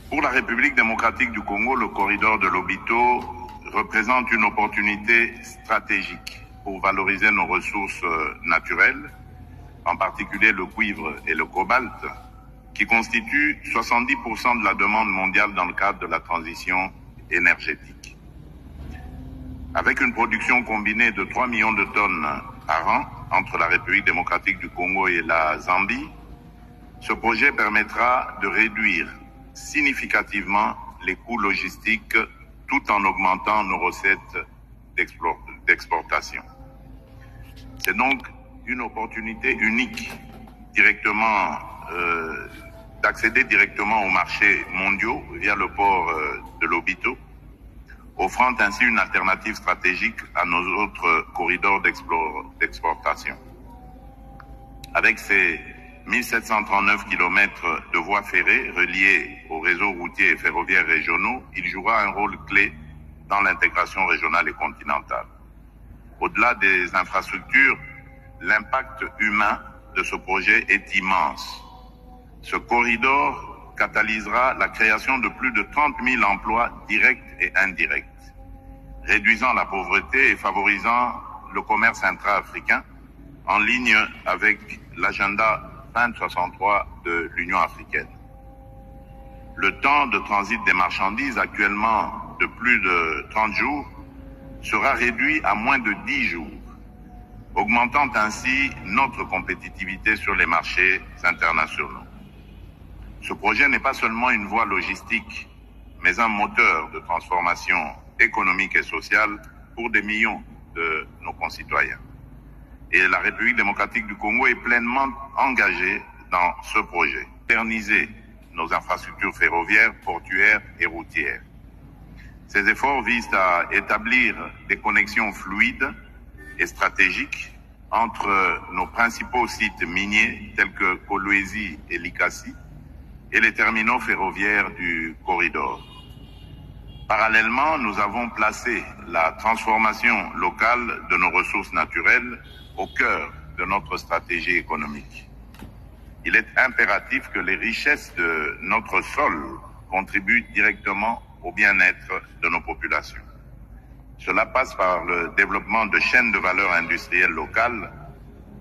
Pour la République démocratique du Congo, le corridor de Lobito représente une opportunité stratégique pour valoriser nos ressources naturelles, en particulier le cuivre et le cobalt, qui constituent 70% de la demande mondiale dans le cadre de la transition énergétique. Avec une production combinée de 3 millions de tonnes par an entre la République démocratique du Congo et la Zambie, ce projet permettra de réduire significativement les coûts logistiques tout en augmentant nos recettes d'exportation. C'est donc une opportunité unique d'accéder directement aux marchés mondiaux via le port de Lobito, offrant ainsi une alternative stratégique à nos autres corridors d'exportation. Avec ces 1739 km de voies ferrées reliées aux réseaux routiers et ferroviaires régionaux, il jouera un rôle clé dans l'intégration régionale et continentale. Au-delà des infrastructures, l'impact humain de ce projet est immense. Ce corridor catalysera la création de plus de 30 000 emplois directs et indirects, réduisant la pauvreté et favorisant le commerce intra-africain en ligne avec l'agenda 2063 de l'Union africaine. Le temps de transit des marchandises, actuellement de plus de 30 jours, sera réduit à moins de 10 jours, augmentant ainsi notre compétitivité sur les marchés internationaux. Ce projet n'est pas seulement une voie logistique, mais un moteur de transformation économique et sociale pour des millions de nos concitoyens. Et la République démocratique du Congo est pleinement engagée dans ce projet. Moderniser nos infrastructures ferroviaires, portuaires et routières. Ces efforts visent à établir des connexions fluides et stratégiques entre nos principaux sites miniers tels que Kolwezi et Likasi et les terminaux ferroviaires du corridor. Parallèlement, nous avons placé la transformation locale de nos ressources naturelles au cœur de notre stratégie économique. Il est impératif que les richesses de notre sol contribuent directement au bien-être de nos populations. Cela passe par le développement de chaînes de valeur industrielles locales,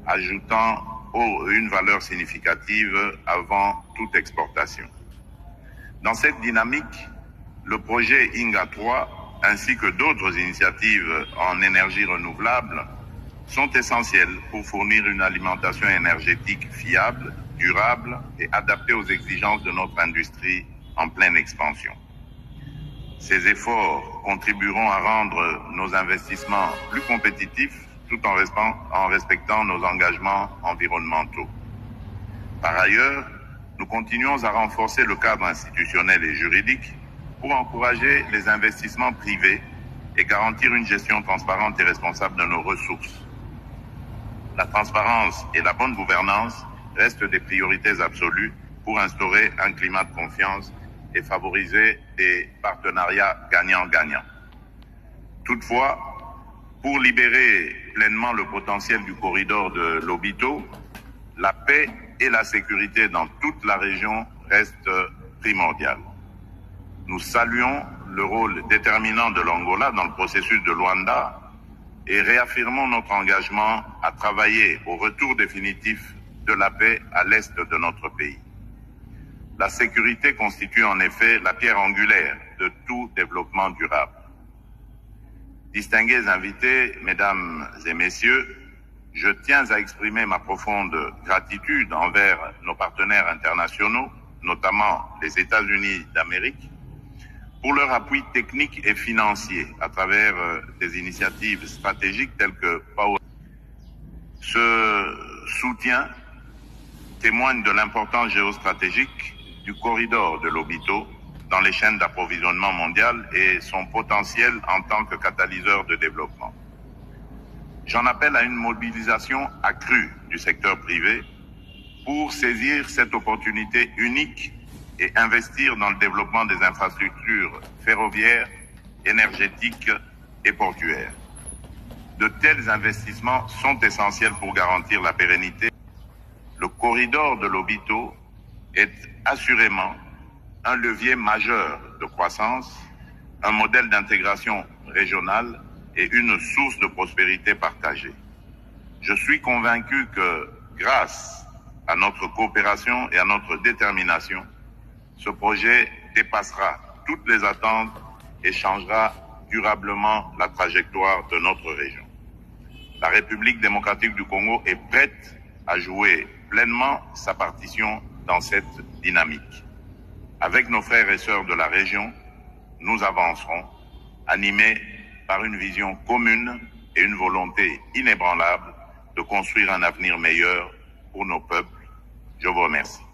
ajoutant une valeur significative avant toute exportation. Dans cette dynamique, le projet INGA 3 ainsi que d'autres initiatives en énergie renouvelable sont essentielles pour fournir une alimentation énergétique fiable, durable et adaptée aux exigences de notre industrie en pleine expansion. Ces efforts contribueront à rendre nos investissements plus compétitifs tout en respectant nos engagements environnementaux. Par ailleurs, nous continuons à renforcer le cadre institutionnel et juridique pour encourager les investissements privés et garantir une gestion transparente et responsable de nos ressources. La transparence et la bonne gouvernance restent des priorités absolues pour instaurer un climat de confiance et favoriser des partenariats gagnant-gagnant. Toutefois, pour libérer pleinement le potentiel du corridor de Lobito, la paix et la sécurité dans toute la région restent primordiales. Nous saluons le rôle déterminant de l'Angola dans le processus de Luanda et réaffirmons notre engagement à travailler au retour définitif de la paix à l'est de notre pays. La sécurité constitue en effet la pierre angulaire de tout développement durable. Distingués invités, mesdames et messieurs, je tiens à exprimer ma profonde gratitude envers nos partenaires internationaux, notamment les États-Unis d'Amérique, pour leur appui technique et financier à travers des initiatives stratégiques telles que Power. Ce soutien témoigne de l'importance géostratégique du corridor de Lobito dans les chaînes d'approvisionnement mondiales et son potentiel en tant que catalyseur de développement. J'en appelle à une mobilisation accrue du secteur privé pour saisir cette opportunité unique et investir dans le développement des infrastructures ferroviaires, énergétiques et portuaires. De tels investissements sont essentiels pour garantir la pérennité. Le corridor de Lobito est assurément un levier majeur de croissance, un modèle d'intégration régionale et une source de prospérité partagée. Je suis convaincu que grâce à notre coopération et à notre détermination, ce projet dépassera toutes les attentes et changera durablement la trajectoire de notre région. La République démocratique du Congo est prête à jouer pleinement sa partition dans cette dynamique. Avec nos frères et sœurs de la région, nous avancerons, animés par une vision commune et une volonté inébranlable de construire un avenir meilleur pour nos peuples. Je vous remercie.